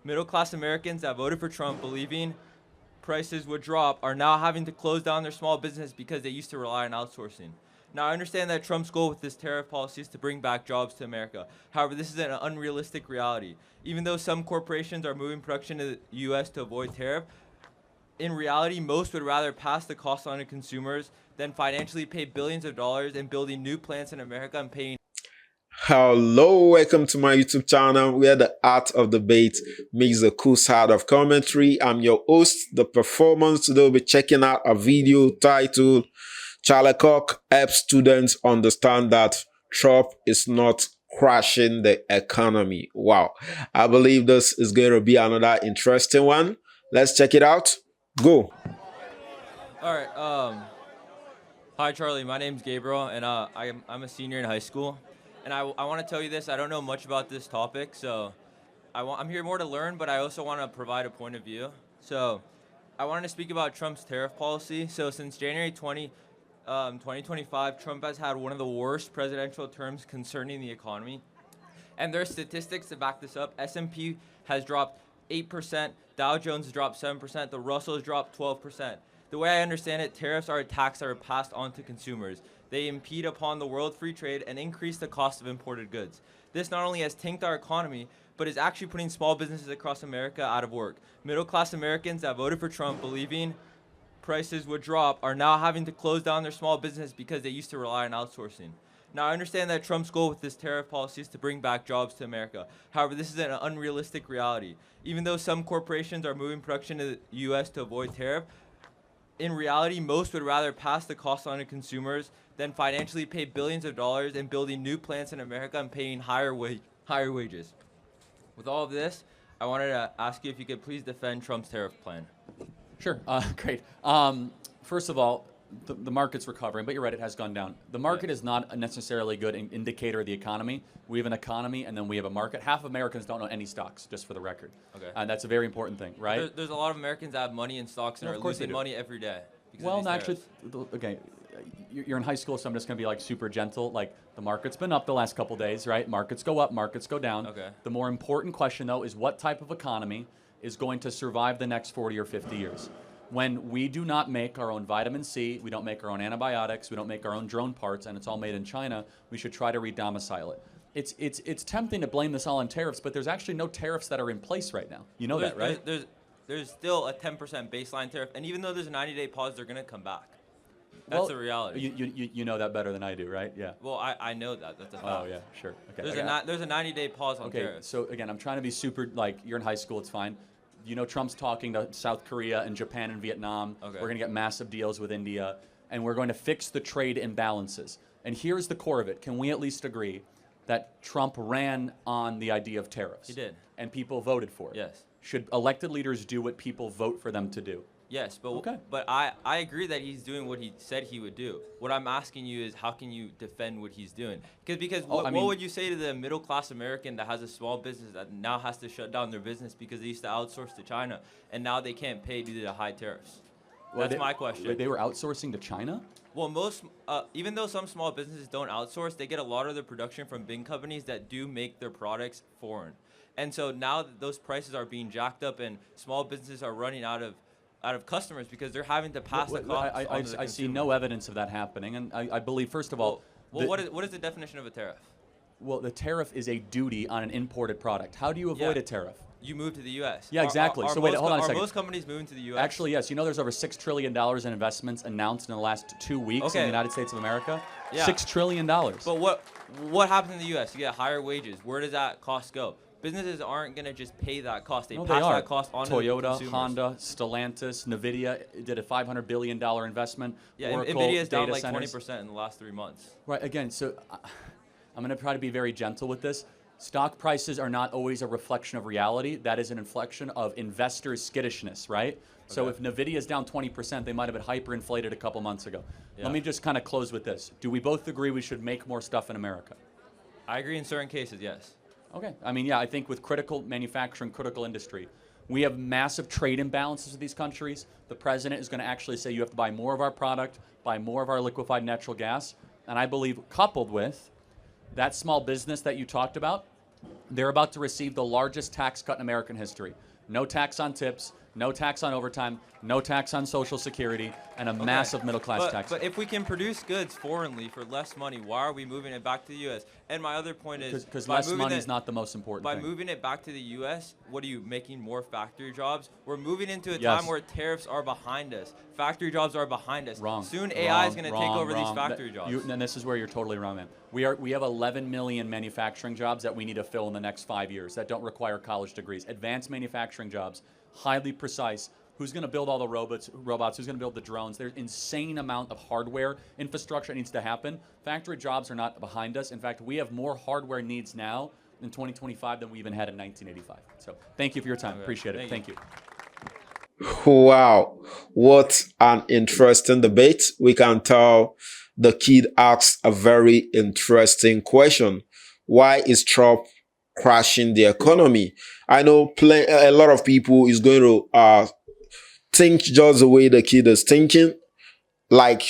Middle-class Americans that voted for Trump believing prices would drop are now having to close down their small business because they used to rely on outsourcing. Now, I understand that Trump's goal with this tariff policy is to bring back jobs to America. However, this is an unrealistic reality. Even though some corporations are moving production to the U.S. to avoid tariff, in reality, most would rather pass the cost on to consumers than financially pay billions of dollars in building new plants in America and paying. Hello, welcome to my YouTube channel where the art of debate makes the cool side of commentary. I'm your host, The Performance. Today we'll be checking out a video titled Charlie Cook helps students understand that Trump is not crashing the economy. Wow, I believe this is going to be another interesting one. Let's check it out. Go. All right. Hi, Charlie. My name's Gabriel, and I'm a senior in high school. And I want to tell you this. I don't know much about this topic, so I'm here more to learn, but I also want to provide a point of view. So I wanted to speak about Trump's tariff policy. So since January 2025, Trump has had one of the worst presidential terms concerning the economy. And there are statistics to back this up. S&P has dropped 8%, Dow Jones has dropped 7%, the Russell has dropped 12%. The way I understand it, tariffs are a tax that are passed on to consumers. They impede upon the world free trade and increase the cost of imported goods. This not only has tanked our economy, but is actually putting small businesses across America out of work. Middle-class Americans that voted for Trump believing prices would drop are now having to close down their small business because they used to rely on outsourcing. Now, I understand that Trump's goal with this tariff policy is to bring back jobs to America. However, this is an unrealistic reality. Even though some corporations are moving production to the U.S. to avoid tariff, in reality, most would rather pass the cost on to consumers than financially pay billions of dollars in building new plants in America and paying higher wages. With all of this, I wanted to ask you if you could please defend Trump's tariff plan. Sure. Great. First of all, the market's recovering, but you're right, it has gone down. The market is not a necessarily good indicator of the economy. We have an economy, and then we have a market. Half of Americans don't own any stocks, just for the record. Okay. That's a very important thing, right? There's a lot of Americans that have money in stocks and No, are of course they losing do. money every day. Well, actually, okay, you're in high school, so I'm just going to be like super gentle. Like, the market's been up the last couple days, right? Markets go up, markets go down. Okay. The more important question, though, is what type of economy is going to survive the next 40 or 50 years? When we do not make our own vitamin C, we don't make our own antibiotics, we don't make our own drone parts, and it's all made in China, we should try to re-domicile it. It's tempting to blame this all on tariffs, but there's actually no tariffs that are in place right now. You know that, right? There's still a 10% baseline tariff, and even though there's a 90-day pause, they're going to come back. That's the reality. You know that better than I do, right? Yeah. Well, I know that. That's a fact. Oh, yeah, sure. Okay. There's a 90-day pause on Okay, tariffs. so again, I'm trying to be super, like, you're in high school, it's fine. You know Trump's talking to South Korea and Japan and Vietnam. Okay. We're going to get massive deals with India, and we're going to fix the trade imbalances. And here's the core of it. Can we at least agree that Trump ran on the idea of tariffs? He did. And people voted for it? Yes. Should elected leaders do what people vote for them to do? Yes, but Okay. but I agree that he's doing what he said he would do. What I'm asking you is how can you defend what he's doing? What would you say to the middle class American that has a small business that now has to shut down their business because they used to outsource to China and now they can't pay due to the high tariffs? That's my question. They were outsourcing to China? Well, even though some small businesses don't outsource, they get a lot of their production from big companies that do make their products foreign. And so now that those prices are being jacked up and small businesses are running out of customers because they're having to pass the cost on to the consumer. I see no evidence of that happening, and I believe, first of all... what is the definition of a tariff? Well, the tariff is a duty on an imported product. How do you avoid a tariff? You move to the U.S. Yeah, exactly. So wait, hold on a second. Are most companies moving to the U.S.? Actually, yes. You know there's over $6 trillion in investments announced in the last 2 weeks in the United States of America? Yeah. $6 trillion. But what happens in the U.S.? You get higher wages. Where does that cost go? Businesses aren't going to just pay that cost. They pass that cost on to the consumers. Toyota, Honda, Stellantis, NVIDIA did a $500 billion investment. Yeah, Oracle, NVIDIA is down data like centers. 20% in the last 3 months. Right, again, so I'm going to try to be very gentle with this. Stock prices are not always a reflection of reality. That is an inflection of investors' skittishness, right? So if NVIDIA is down 20%, they might have been hyperinflated a couple months ago. Yeah. Let me just kind of close with this. Do we both agree we should make more stuff in America? I agree in certain cases, yes. Okay. I mean, yeah, I think with critical manufacturing, critical industry, we have massive trade imbalances with these countries. The president is going to actually say you have to buy more of our product, buy more of our liquefied natural gas. And I believe coupled with that small business that you talked about, They're about to receive the largest tax cut in American history. No tax on tips, no tax on overtime, no tax on Social Security, and a massive middle-class tax. But if we can produce goods foreignly for less money, why are we moving it back to the U.S.? And my other point is, because less money is not the most important by thing. moving it back to the U.S., what are you making more factory jobs? We're moving into a Yes. time where tariffs are behind us. Factory jobs are behind us. Wrong. Soon AI is going to take over these factory jobs. And this is where you're totally wrong, man. We have 11 million manufacturing jobs that we need to fill in the next 5 years that don't require college degrees. Advanced manufacturing jobs, highly precise. Who's going to build all the robots? Who's going to build the drones? There's insane amount of hardware infrastructure that needs to happen. Factory jobs are not behind us. In fact, we have more hardware needs now in 2025 than we even had in 1985. So thank you for your time. Appreciate it. Thank you. Wow, what an interesting debate. We can tell the kid asks a very interesting question. Why is Trump crashing the economy? I know a lot of people is going to think just the way the kid is thinking, like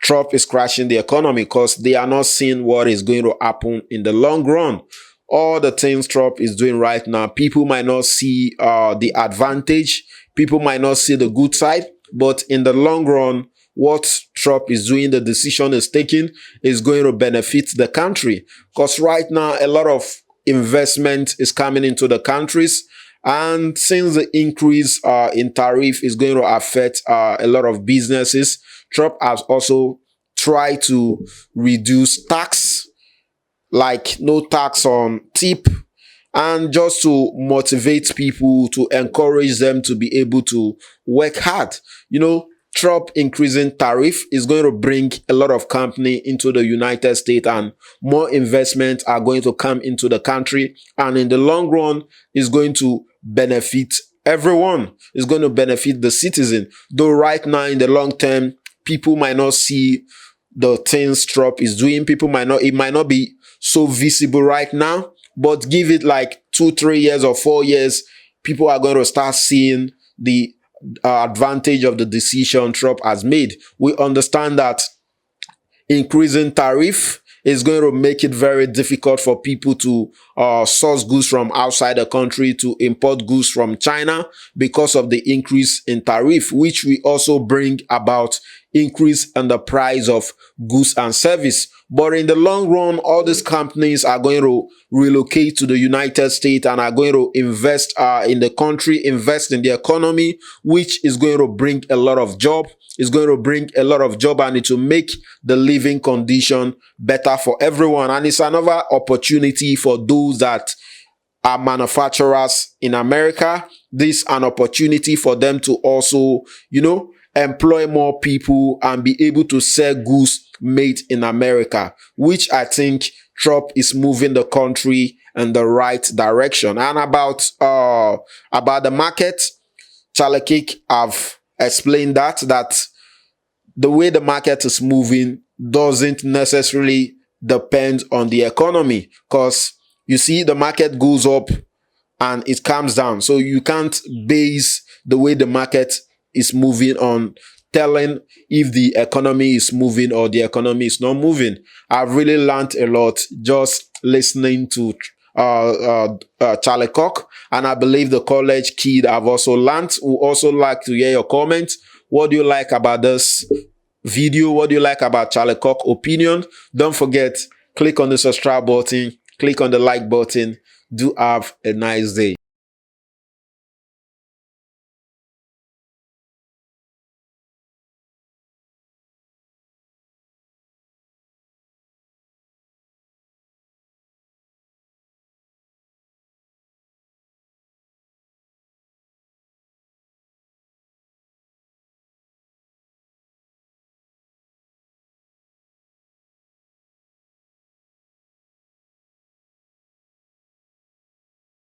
Trump is crashing the economy, because they are not seeing what is going to happen in the long run. All the things Trump is doing right now, people might not see the advantage. People might not see the good side, but in the long run, what Trump is doing, the decision is taking, is going to benefit the country. Because right now, a lot of investment is coming into the countries. And since the increase in tariff is going to affect a lot of businesses, Trump has also tried to reduce tax, like no tax on tip, and just to motivate people, to encourage them to be able to work hard. You know, Trump increasing tariff is going to bring a lot of company into the United States, and more investment are going to come into the country. And in the long run, is going to benefit everyone. It's going to benefit the citizen. Though right now, in the long term, people might not see the things Trump is doing. It might not be so visible right now, but give it like 2-3 years or 4 years, people are going to start seeing the advantage of the decision Trump has made. We understand that increasing tariff is going to make it very difficult for people to source goods from outside the country, to import goods from China because of the increase in tariff, which will also bring about increase in the price of goods and service. But in the long run, all these companies are going to relocate to the United States and are going to invest in the country, invest in the economy, which is going to bring a lot of job. It's going to bring a lot of job, and it will make the living condition better for everyone. And it's another opportunity for those that are manufacturers in America. This is an opportunity for them to also, employ more people and be able to sell goods made in America, which I think Trump is moving the country in the right direction. And about the market, Charlie Kick have explained that the way the market is moving doesn't necessarily depend on the economy, because you see the market goes up and it comes down. So you can't base the way the market is moving on telling if the economy is moving or the economy is not moving. I've really learned a lot just listening to Charlie Cock, and I believe the college kid have also learned. Would also like to hear your comments. What do you like about this video? What do you like about Charlie Cock opinion? Don't forget, click on the subscribe button, click on the like button. Do have a nice day.